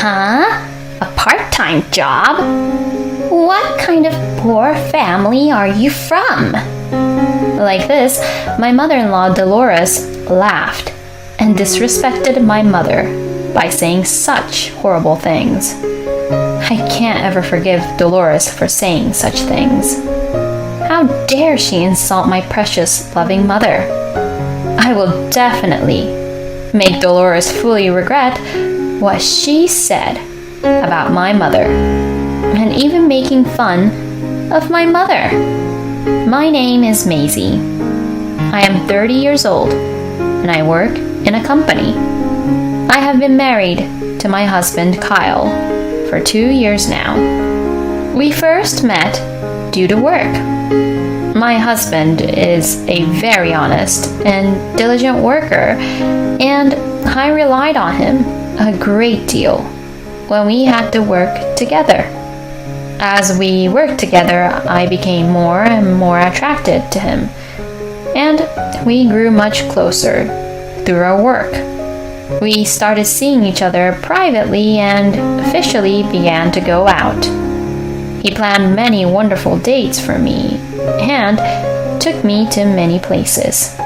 Huh? A part-time job? What kind of poor family are you from? Like this, my mother-in-law Dolores laughed and disrespected my mother by saying such horrible things. I can't ever forgive Dolores for saying such things. How dare she insult my precious, loving mother? I will definitely make Dolores fully regret what she said about my mother, and even making fun of my mother. My name is Maisie. I am 30 years old, and I work in a company. I have been married to my husband, Kyle, for 2 years now. We first met due to work. My husband is a very honest and diligent worker, and I relied on him a great deal when we had to work together. As we worked together, I became more and more attracted to him, and we grew much closer through our work. We started seeing each other privately and officially began to go out. He planned many wonderful dates for me and took me to many places.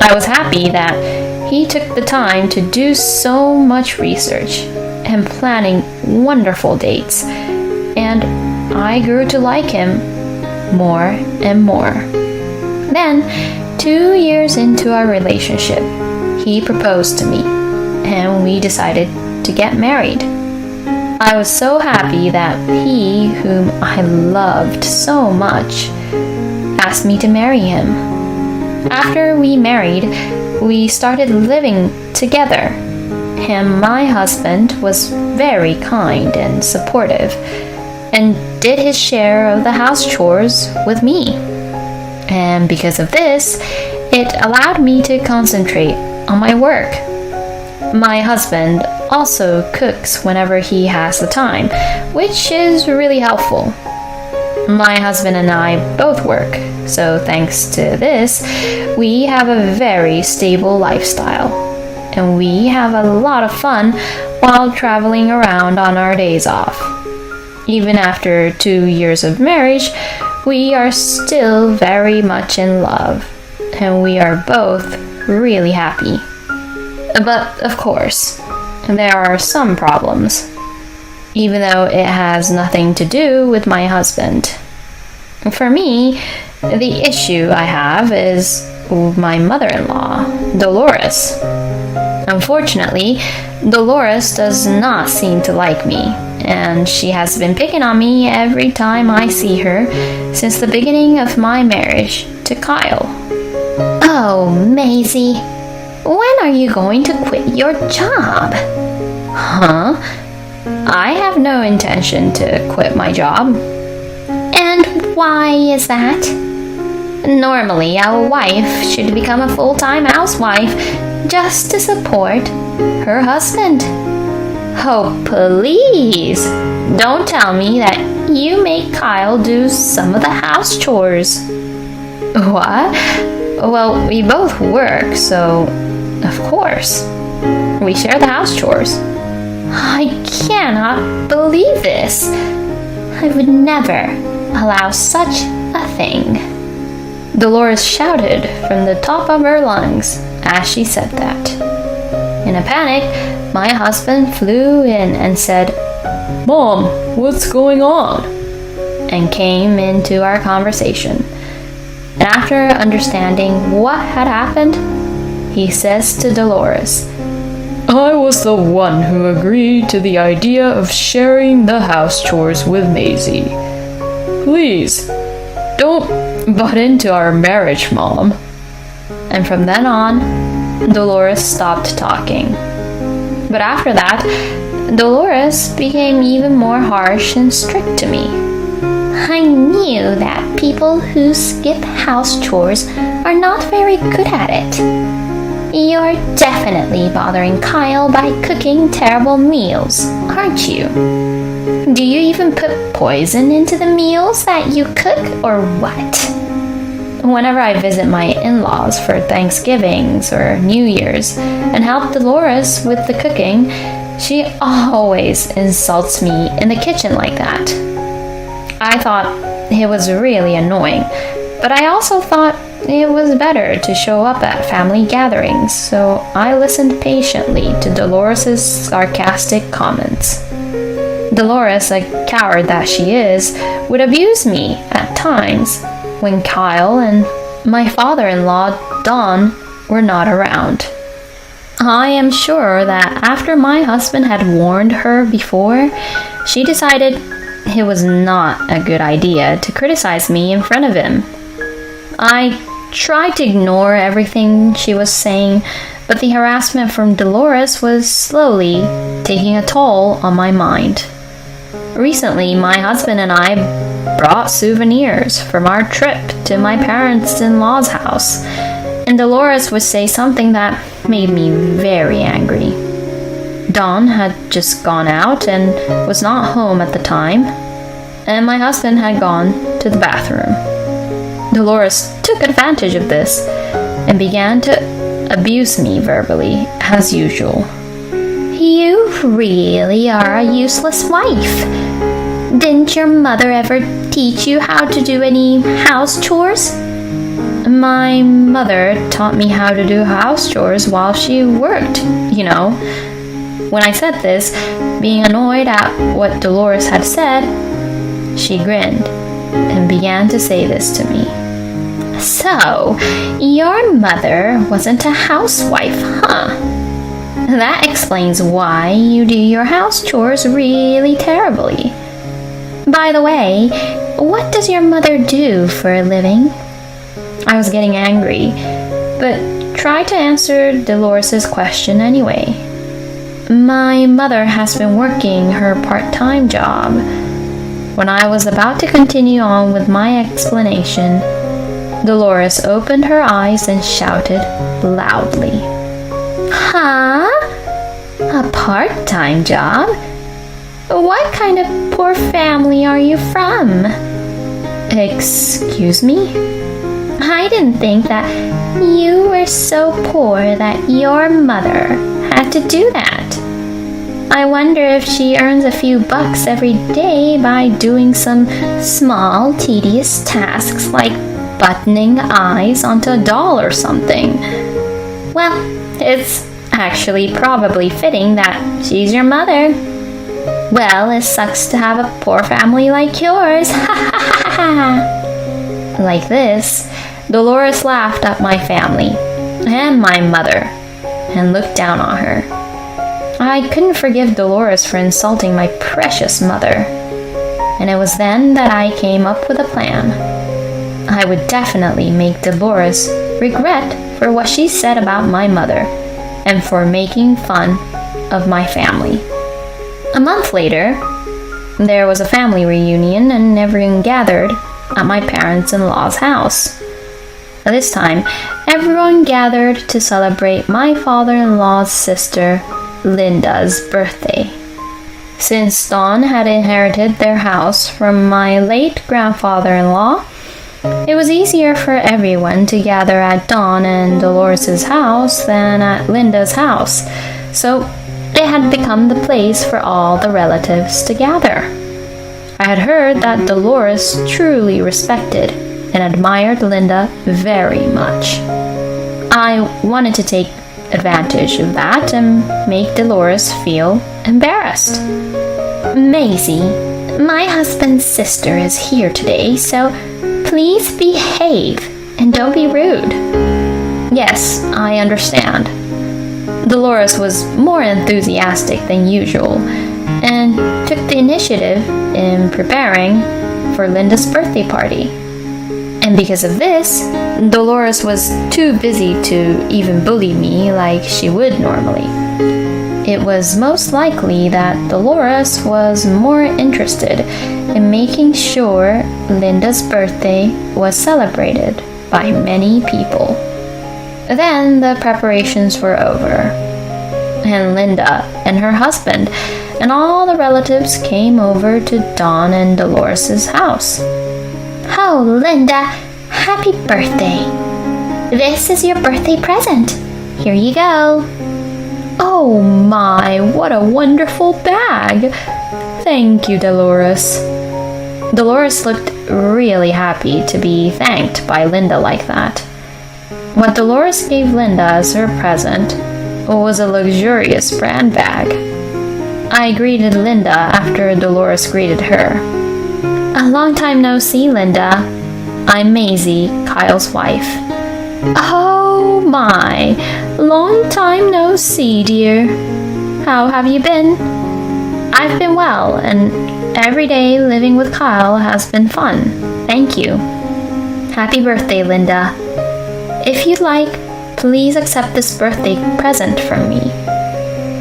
I was happy that he took the time to do so much research and planning wonderful dates, and I grew to like him more and more. Then, 2 years into our relationship, he proposed to me, and we decided to get married. I was so happy that he, whom I loved so much, asked me to marry him. After we married, we started living together, and my husband was very kind and supportive, and did his share of the house chores with me. And because of this, it allowed me to concentrate on my work. My husband also cooks whenever he has the time, which is really helpful. My husband and I both work, so thanks to this, we have a very stable lifestyle, and we have a lot of fun while traveling around on our days off. Even after 2 years of marriage, we are still very much in love, and we are both really happy. But of course, there are some problems, even though it has nothing to do with my husband. For me, the issue I have is my mother-in-law, Dolores. Unfortunately, Dolores does not seem to like me, and she has been picking on me every time I see her since the beginning of my marriage to Kyle. Oh, Maisie, when are you going to quit your job? Huh? I have no intention to quit my job. And why is that? Normally, a wife should become a full-time housewife just to support her husband. Oh, please, don't tell me that you make Kyle do some of the house chores. What? Well, we both work, so of course. We share the house chores. I cannot believe this. I would never allow such a thing. Dolores shouted from the top of her lungs as she said that. In a panic, my husband flew in and said, "Mom, what's going on?" and came into our conversation. And after understanding what had happened, he says to Dolores, "I was the one who agreed to the idea of sharing the house chores with Maisie. Please, don't butt into our marriage, Mom." And from then on, Dolores stopped talking. But after that, Dolores became even more harsh and strict to me. I knew that people who skip house chores are not very good at it. You're definitely bothering Kyle by cooking terrible meals, aren't you? Do you even put poison into the meals that you cook, or what? Whenever I visit my in-laws for Thanksgivings or New Year's and help Dolores with the cooking, She always insults me in the kitchen like that. I thought it was really annoying, but I also thought it was better to show up at family gatherings, so I listened patiently to Dolores' sarcastic comments. Dolores, a coward that she is, would abuse me at times when Kyle and my father-in-law, Don, were not around. I am sure that after my husband had warned her before, she decided it was not a good idea to criticize me in front of him. I tried to ignore everything she was saying, but the harassment from Dolores was slowly taking a toll on my mind. Recently, my husband and I brought souvenirs from our trip to my parents-in-law's house, and Dolores would say something that made me very angry. Don had just gone out and was not home at the time, and my husband had gone to the bathroom. Dolores took advantage of this and began to abuse me verbally, as usual. You really are a useless wife. Didn't your mother ever teach you how to do any house chores? My mother taught me how to do house chores while she worked, you know. When I said this, being annoyed at what Dolores had said, she grinned and began to say this to me. So, your mother wasn't a housewife, huh? That explains why you do your house chores really terribly. By the way, what does your mother do for a living? I was getting angry, but tried to answer Dolores' question anyway. My mother has been working her part-time job. When I was about to continue on with my explanation, Dolores opened her eyes and shouted loudly. Huh? A part-time job? What kind of poor family are you from? Excuse me? I didn't think that you were so poor that your mother had to do that. I wonder if she earns a few bucks every day by doing some small, tedious tasks like buttoning eyes onto a doll or something. Well, it's actually probably fitting that she's your mother. Well, it sucks to have a poor family like yours. Like this, Dolores laughed at my family and my mother and looked down on her. I couldn't forgive Dolores for insulting my precious mother, and it was then that I came up with a plan. I would definitely make Dolores regret for what she said about my mother and for making fun of my family. A month later, there was a family reunion and everyone gathered at my parents-in-law's house. This time, everyone gathered to celebrate my father-in-law's sister, Linda's birthday. Since Don had inherited their house from my late grandfather-in-law, it was easier for everyone to gather at Don and Dolores' house than at Linda's house, so it had become the place for all the relatives to gather. I had heard that Dolores truly respected and admired Linda very much. I wanted to take advantage of that and make Dolores feel embarrassed. Maisie, my husband's sister is here today, so please behave and don't be rude. Yes, I understand. Dolores was more enthusiastic than usual and took the initiative in preparing for Linda's birthday party. And because of this, Dolores was too busy to even bully me like she would normally. It was most likely that Dolores was more interested in making sure Linda's birthday was celebrated by many people. Then the preparations were over, and Linda and her husband and all the relatives came over to Don and Dolores' house. Oh, Linda, happy birthday. This is your birthday present. Here you go. Oh my, what a wonderful bag! Thank you, Dolores. Dolores looked really happy to be thanked by Linda like that. What Dolores gave Linda as her present was a luxurious brand bag. I greeted Linda after Dolores greeted her. A long time no see, Linda. I'm Maisie, Kyle's wife. Oh my, long time no see, dear. How have you been? I've been well, and every day living with Kyle has been fun. Thank you. Happy birthday, Linda. If you'd like, please accept this birthday present from me.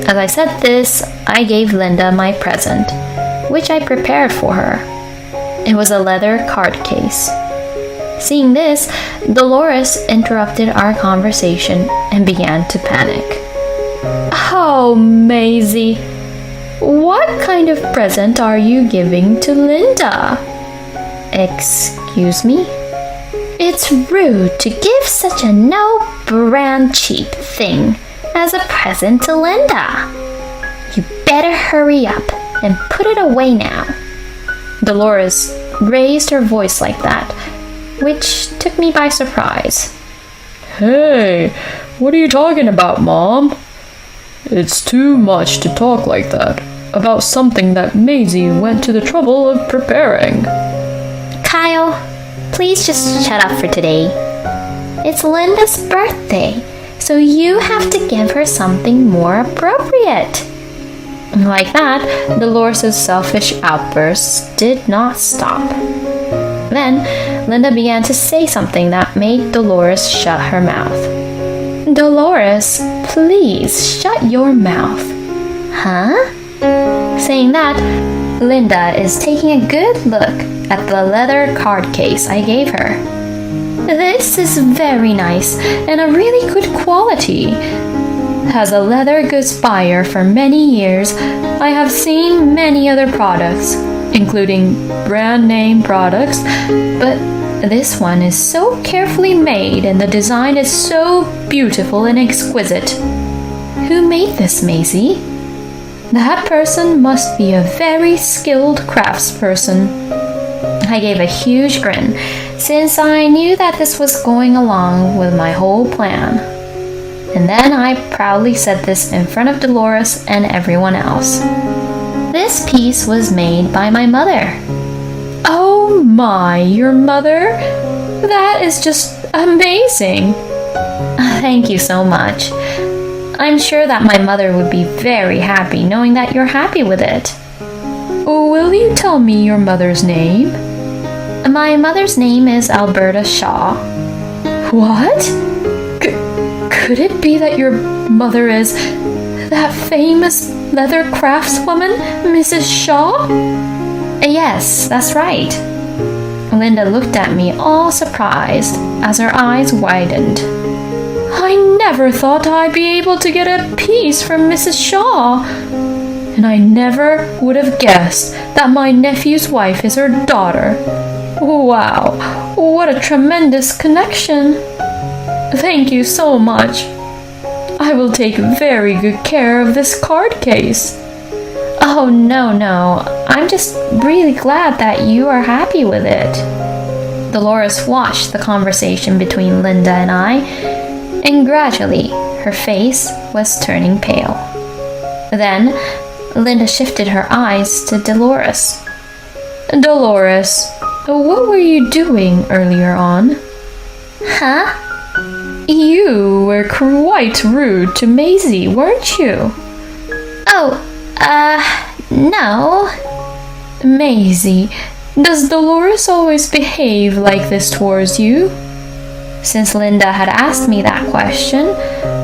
As I said this, I gave Linda my present, which I prepared for her. It was a leather card case. Seeing this, Dolores interrupted our conversation and began to panic. Oh, Maisie, what kind of present are you giving to Linda? Excuse me? It's rude to give such a no-brand cheap thing as a present to Linda. You better hurry up and put it away now. Dolores raised her voice like that, which took me by surprise. Hey, what are you talking about, Mom? It's too much to talk like that about something that Maisie went to the trouble of preparing. Kyle, please just shut up for today. It's Linda's birthday, so you have to give her something more appropriate. Like that, Dolores' selfish outbursts did not stop. Then, Linda began to say something that made Dolores shut her mouth. Dolores, please shut your mouth. Huh? Saying that, Linda is taking a good look at the leather card case I gave her. This is very nice and a really good quality. As a leather goods buyer for many years, I have seen many other products, including brand name products, but this one is so carefully made and the design is so beautiful and exquisite. Who made this, Maisie? That person must be a very skilled craftsperson. I gave a huge grin, since I knew that this was going along with my whole plan. And then I proudly said this in front of Dolores and everyone else. This piece was made by my mother. Oh my, your mother? That is just amazing. Thank you so much. I'm sure that my mother would be very happy knowing that you're happy with it. Will you tell me your mother's name? My mother's name is Alberta Shaw. What? Could it be that your mother is that famous leather craftswoman, Mrs. Shaw? Yes, that's right. Linda looked at me all surprised as her eyes widened. I never thought I'd be able to get a piece from Mrs. Shaw. And I never would have guessed that my nephew's wife is her daughter. Wow, what a tremendous connection. Thank you so much. I will take very good care of this card case. Oh, no. I'm just really glad that you are happy with it. Dolores watched the conversation between Linda and I, and gradually her face was turning pale. Then, Linda shifted her eyes to Dolores. Dolores, what were you doing earlier on? Huh? You were quite rude to Maisie, weren't you? No. Maisie, does Dolores always behave like this towards you? Since Linda had asked me that question,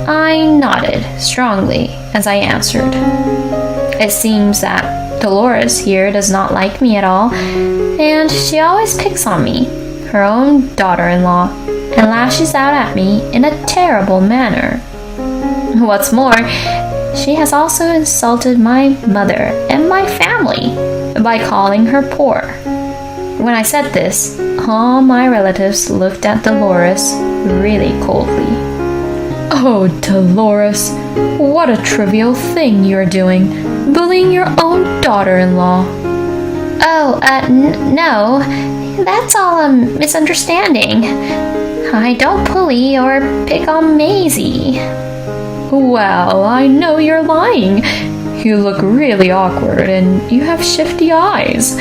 I nodded strongly as I answered. It seems that Dolores here does not like me at all, and she always picks on me, her own daughter-in-law, and lashes out at me in a terrible manner. What's more, she has also insulted my mother and my family by calling her poor. When I said this, all my relatives looked at Dolores really coldly. Oh, Dolores, what a trivial thing you're doing, bullying your own daughter-in-law. Oh, no. That's all a misunderstanding. I don't bully or pick on Maisie. Well, I know you're lying. You look really awkward and you have shifty eyes.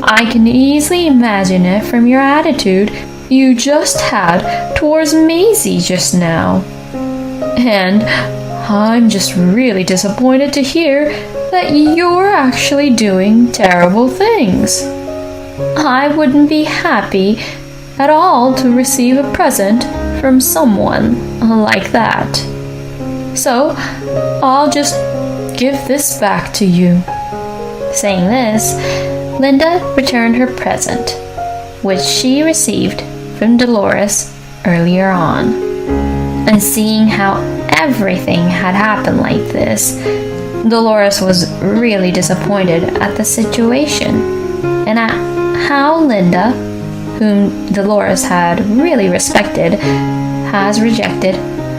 I can easily imagine it from your attitude you just had towards Maisie just now. And I'm just really disappointed to hear that you're actually doing terrible things. I wouldn't be happy at all to receive a present from someone like that. So, I'll just give this back to you. Saying this, Linda returned her present, which she received from Dolores earlier on. And seeing how everything had happened like this, Dolores was really disappointed at the situation and at how Linda, whom Dolores had really respected, has rejected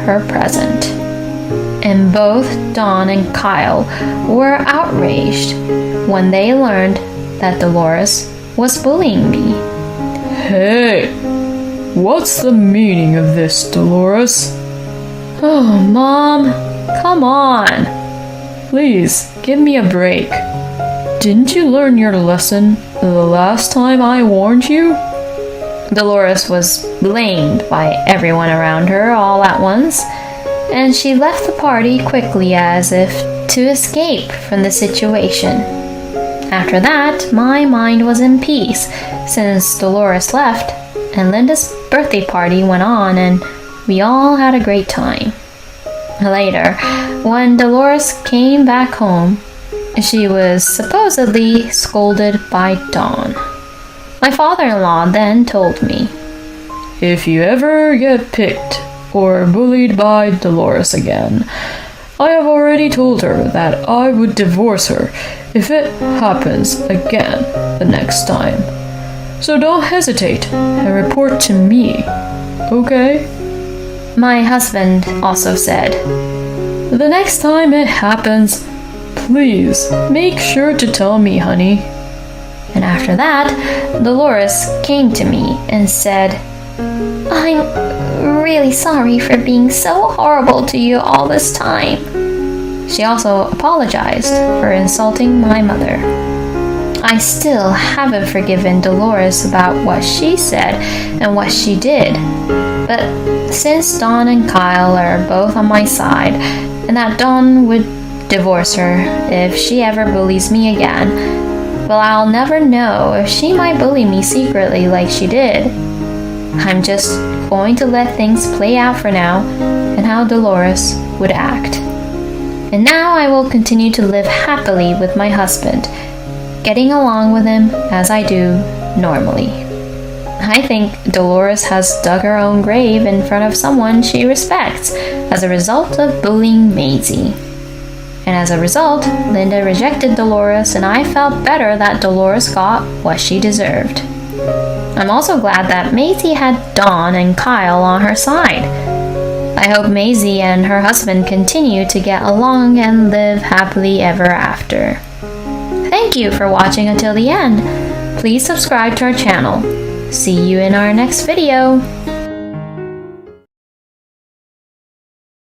her present. And both Dawn and Kyle were outraged when they learned that Dolores was bullying me. Hey, what's the meaning of this, Dolores? Oh, Mom, come on. Please, give me a break. Didn't you learn your lesson the last time I warned you? Dolores was blamed by everyone around her all at once, and she left the party quickly as if to escape from the situation. After that, my mind was in peace since Dolores left and Linda's birthday party went on and we all had a great time. Later, when Dolores came back home, she was supposedly scolded by Dawn. My father-in-law then told me, "If you ever get picked or bullied by Dolores again, I have already told her that I would divorce her if it happens again the next time. So don't hesitate and report to me, okay?" My husband also said, "The next time it happens, please make sure to tell me, honey." And after that, Dolores came to me and said, "I'm really sorry for being so horrible to you all this time." She also apologized for insulting my mother. I still haven't forgiven Dolores about what she said and what she did. But since Dawn and Kyle are both on my side, and that Dawn would divorce her if she ever bullies me again, well, I'll never know if she might bully me secretly like she did. I'm just going to let things play out for now and how Dolores would act. And now I will continue to live happily with my husband, getting along with him as I do normally. I think Dolores has dug her own grave in front of someone she respects as a result of bullying Maisie. And as a result, Linda rejected Dolores, and I felt better that Dolores got what she deserved. I'm also glad that Maisie had Dawn and Kyle on her side. I hope Maisie and her husband continue to get along and live happily ever after. Thank you for watching until the end. Please subscribe to our channel. See you in our next video.